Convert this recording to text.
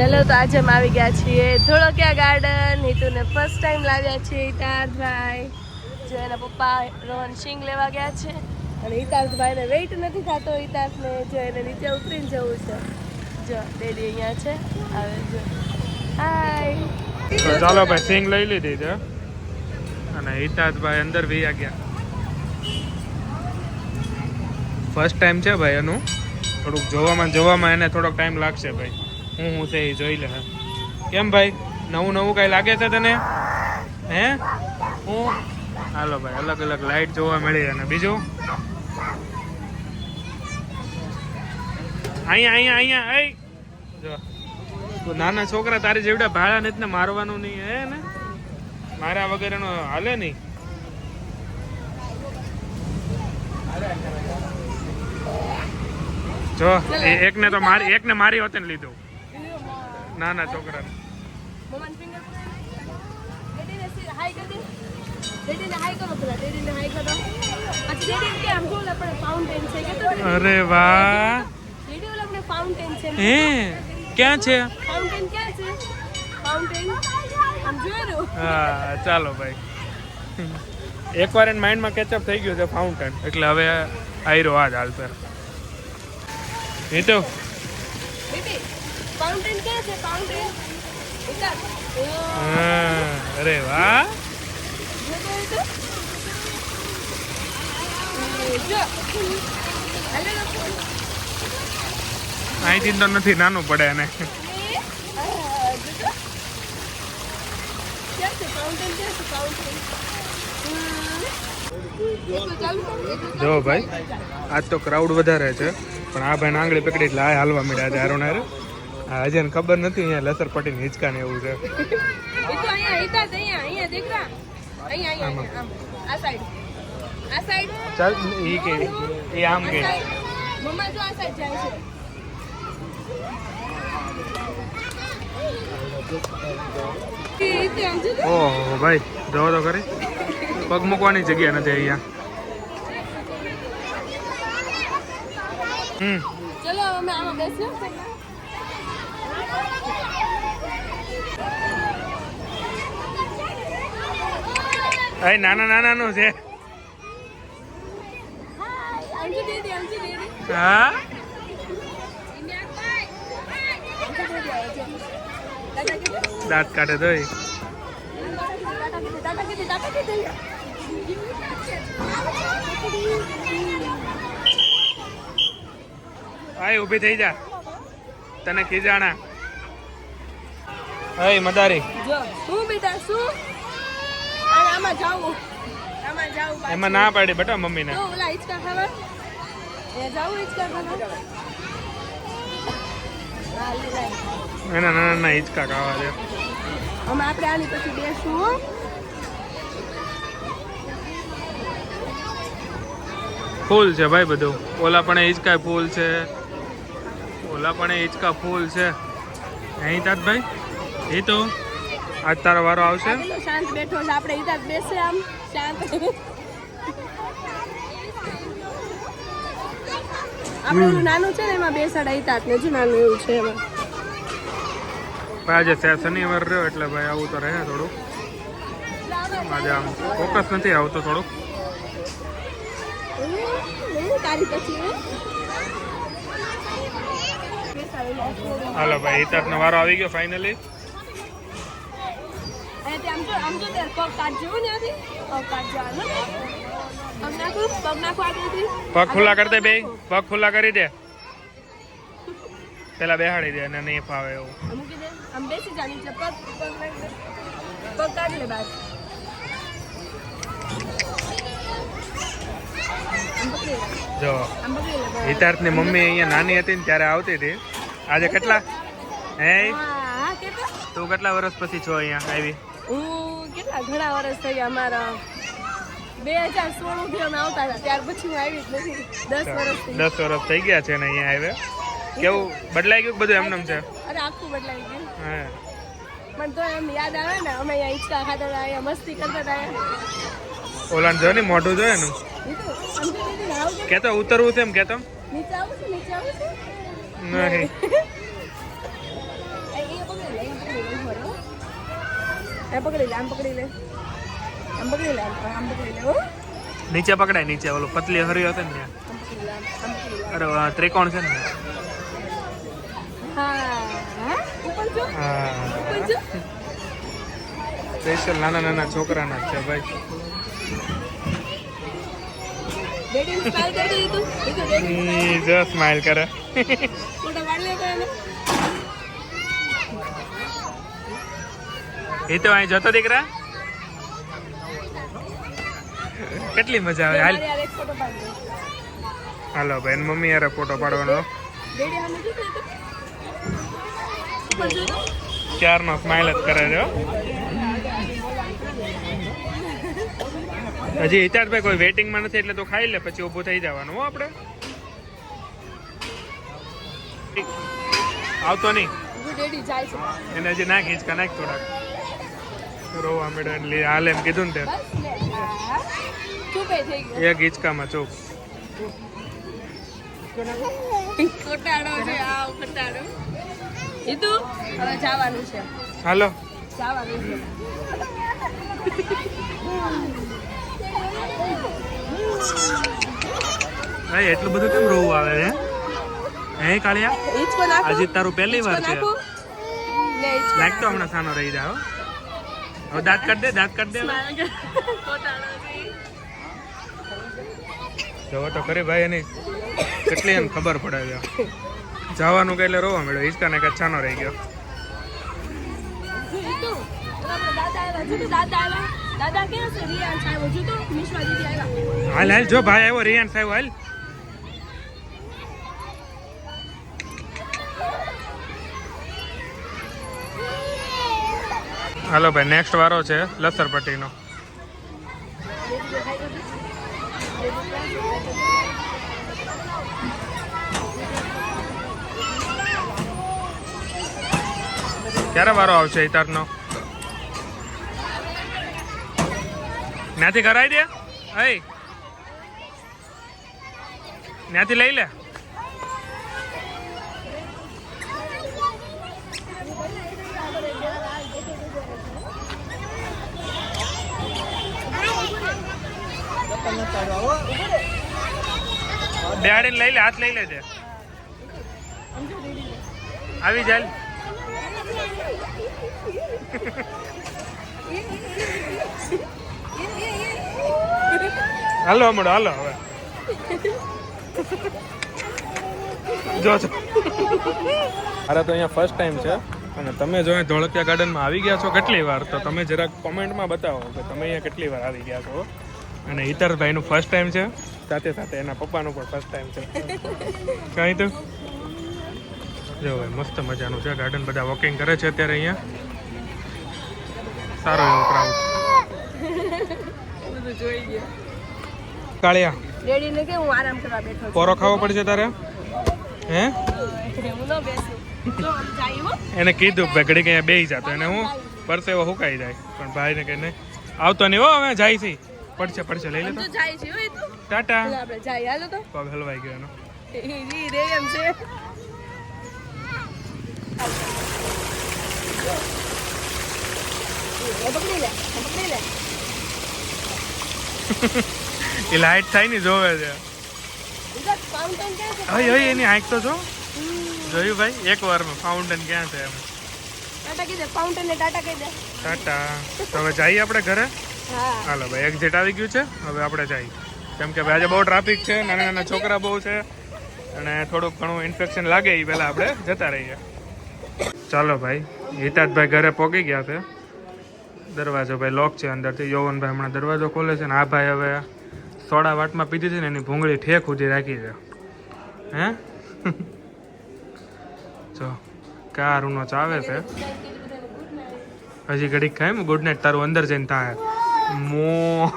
ચલો તો આજે અમે આવી ગયા છીએ ધોળકિયા ગાર્ડન. હિતુને ફર્સ્ટ ટાઈમ લાવ્યા છીએ હિતાર્થભાઈ. જો એના પપ્પા રોહન સિંગ લેવા ગયા છે અને હિતાર્થભાઈને વેઇટ નથી થતો. હિતાર્થને જો એને નીચે ઉતરીને જવું છે. જો ડેડી અહીંયા છે, આવે જો. હાય. તો ચાલો ભાઈ સિંગ લઈ લીધી છે અને હિતાર્થભાઈ અંદર વહી ગયા. ફર્સ્ટ ટાઈમ છે ભાઈ એનું. થોડુંક જોવામાં એને થોડોક ટાઈમ લાગશે ભાઈ. હું છે એ જોઈ લે. કેમ ભાઈ, નવું કઈ લાગે છે તને? હે હું હાલો ભાઈ, અલગ અલગ લાઈટ જોવા મળી. અને બીજું અહીંયા જો તું નાના છોકરા તારી જેવડા ભાડા નથી ને મારવાનું નહીં હે ને? મારા વગર એનો હાલે નહીં. જો એકને મારી હોતે ને લીધું નાના છોકરાને. અરે વાહ, હે ક્યાં છે? હા ચાલો ભાઈ, એકવાર એના માઇન્ડમાં કેચઅપ થઈ ગયું છે ફાઉન્ટેન, એટલે હવે આયરો આ જ હાલશે. એ તો અરે વાહ, અહીંથી તો નથી, નાનું પડે એને. જો ભાઈ, આજ તો ક્રાઉડ વધારે છે, પણ આ ભાઈ આંગળી પકડી એટલે આ હાલવા મળ્યા છે. આરોને હજી એને ખબર નથી અહીંયા લસર પટી હિંચકા ને એવું છે. ચાલ એ આમ કે ઓહો ભાઈ, જોવો તો ખરી, પગ મૂકવાની જગ્યા નથી અહીંયા. ચલો અમે આમાં બેસીએ. નાના નું છે. હા દાંત કાઢે તો આય ઊભી થઈ જા, તને ખીજાણા. હે મદારી, શું બેટા શું? આમાં જાવું, એમાં ના પાડી બેટા મમ્મી ને. ઓલા હિચકા ખાવા એ જાવું, હિચકા ખાવા. એના નાના હિચકા ખાવા છે. અમે આપણે આની પછી બેસું. ફૂલ છે ભાઈ બધું. ઓલા પણ હિચકા ફૂલ છે, ઓલા પણ હિચકા ફૂલ છે. અહીં તાત ભાઈ, એ તો આજ તારો વારો આવશે. શાંત બેઠો છે, આપણે ઈ તાત બેસે આમ શાંત. આપણે ઓલું નાનું છે ને એમાં બેસાડા ઈ તાત ને જ નાનું એવું છે એમાં. આજે શનિવાર રહ્યો એટલે ભાઈ આવું તો રહે થોડું. આજે આમ ફોકસ નથી આવતો થોડુંક. હાલો ભાઈ, હિતાર્થનો વારો આવી ગયો ફાઇનલી. પગ ખુલ્લા કરી દે, બે પગ ખુલ્લા કરી દે. પેલા બેહાડી દે, અને નહીં ફાવે એવું. જો હિતાર્થની મમ્મી અહીંયા નાની હતી ને ત્યારે આવતી હતી. આજે કેટલા હે તું કેટલા વર્ષ પછી છો અહીંયા આવી? હું કેટલા ઘણા વર્ષ થઈ ગયા મારા. 2016 થી અમે આવતા હતા, ત્યાર પછી હું આવી જ નથી. 10 વર્ષ થઈ ગયા છે ને અહીંયા આવે. કેવું બદલાઈ ગયું બધું? એમનેમ છે? અરે આખું બદલાઈ ગયું. હા પણ તો એમ યાદ આવે ને, અમે અહીંયા હિંચકા ખાતા હતા, અહીંયા મસ્તી કરતા હતા. ઓલા જો ને મોઢું જોયે ને, કેતો ઉતરવું છે એમ કેતો. નીચે આવું છે, નીચે આવું છે. નહીં આમ પકડી લે, આમ પકડી લે, આમ પકડી લે, આમ પકડી લે. હો, નીચે પકડાય, નીચે ઓલું પતલી હરી હશે ને ત્યાં. આમ પકડી લે, આમ પકડી લે. અરે વાહ, ત્રિકોણ છે ને. હા હા, ઉપર જો, હા, ઉપર જો. સ્પેશિયલ નાના નાના છોકરાના જ છે ભાઈ. ડેડી સ્માઈલ કરી દે તું. એ તો ડેડી જો સ્માઈલ કરે. ફોટો પાડ લે તો એને. એ તો અહીં જતો દીકરા. કેટલી મજા આવે. હાલ, મારી યાર એક ફોટો પાડ દે. હાલો ભાઈ, એની મમ્મી યાર ફોટો પાડવાનો. ડેડી આને જો તો. ઉપર જો તો. ક્યારનો સ્માઈલ જ કરે છે હો. હજી હિતાર્થભાઈ કોઈ વેટિંગમાં નથી એટલે તો ખાઈ લે, પછી ઊભું થઈ જવાનું હો આપણે. આવતો નહીં જો ડેડી જાય છે. એને હજી નાખ, હિંચકા નાખ થોડાક. રોવા મેળો એટલે હાલ એમ કીધું ને તે. બસ લે. હા. ચૂપે થઈ ગયો. એક હિંચકામાં ચૂપ. કોટાડો છે આ કોટાડો. ઈતુ હવે જવાનું છે. હાલો. જવાનું છે. ભાઈ એટલું બધું કેમ રોવું આવે છે હે કાળિયા? ઈચકો નાખો. આજે તારું પહેલી વાર છે. નાખો. લે ઈચકો. લાગતો હમણાં સાનો રહી જાવ. હવે દાંત કાઢ દે, દાંત કાઢ દે. કોટાડો છે. જોવો તો ખરી ભાઈ, એની કેટલી એમ ખબર પડે છે. જવાનું કે એટલે રોવા મળ્યો. હિંચકાને કે છાનો રહી ગયો. ઈતુ આપણા દાદા આવ્યા. જો તો દાદા આવ્યા. દાદા ક્યાં છે? રિયાન સાહેબ જો તો મિશ્રા દીદી આવ્યા. હાલ હાલ, જો ભાઈ આવ્યો, રિયાન સાહેબ હાલ. હાલો ભાઈ, નેક્સ્ટ વારો છે લસરપટ્ટીનો. ક્યારે વારો આવશે હિતાર્થનો? ત્યાંથી કરાવી દે. અય ત્યાંથી લઈ લે. ડેડીને લઈ લે, હાથ લઈ લેજે. આવી જાય. હાલો હમણાં, હાલો હવે જો છો. અરે તો અહીંયા ફર્સ્ટ ટાઈમ છે અને તમે જો અહીં ધોળકિયા ગાર્ડનમાં આવી ગયા છો કેટલી વાર, તો તમે જરાક કોમેન્ટમાં બતાવો કે તમે અહીંયા કેટલી વાર આવી ગયા છો. અને હિતાર્થભાઈનું ફર્સ્ટ ટાઈમ છે, સાથે સાથે એના પપ્પાનું પણ ફર્સ્ટ ટાઈમ છે. કાંઈ તો જો ભાઈ, મસ્ત મજાનું છે ગાર્ડન. બધા વોકિંગ કરે છે અત્યારે અહીંયા. સારો એવો ક્રાઉડ. બધું જોઈ ગયા. કાળિયા, ડેડી ને કે હું આરામ કરવા બેઠો છું. પોરો ખાવો પડશે તારે હે? હું ન બેસું. જો આમ જાય હો. એને કીધું ભાઈ ઘડીક અહીંયા બેસી જાતો, એને હું પરસેવો હુકાઈ જાય. પણ ભાઈને કે નહીં આવતો નહીં હો, હવે જાય છે. પડશે પડશે, લઈ લે તો. તો જાય છે હો એ તો. ટાટા. એટલે આપણે જાય. હાલો તો. પગ હલવાઈ ગયો એનો. ઈ રે એમ છે. પકડી લે, પકડી લે. એ લાઈટ થાય ને જોવે છે. બીજા ફાઉન્ટેન ક્યાં છે? હઈ હઈ એની આંખ તો જો. જોયું ભાઈ, એક વારનું ફાઉન્ટેન ક્યાં છે એમ. ટાટા કહી દે, ફાઉન્ટેન ને ટાટા કહી દે. ટાટા. તો હવે જઈએ આપણે ઘરે. હા. હાલો ભાઈ, એક્ઝિટ આવી ગયું છે, હવે આપણે જઈએ. કેમ કે ભાઈ આજે બહુ ટ્રાફિક છે, નાના નાના છોકરા બહુ છે અને થોડુંક ઘણું ઇન્ફેક્શન લાગે એ પહેલાં આપણે જતા રહીએ. ચાલો ભાઈ, હિતાર્થભાઈ ઘરે પહોંચી ગયા છે. દરવાજો ભાઈ લોક છે અંદરથી. યૌવનભાઈ હમણાં દરવાજો ખોલે છે ને આ ભાઈ હવે સોડા વાટમાં પીધી છે ને એની ભૂંગળી ઠેક સુધી રાખી છે. હે જો કારુનો ચાવે છે. હજી ઘડીક ખાય ગુડ નાઇટ તારું અંદર જઈને થાય મો.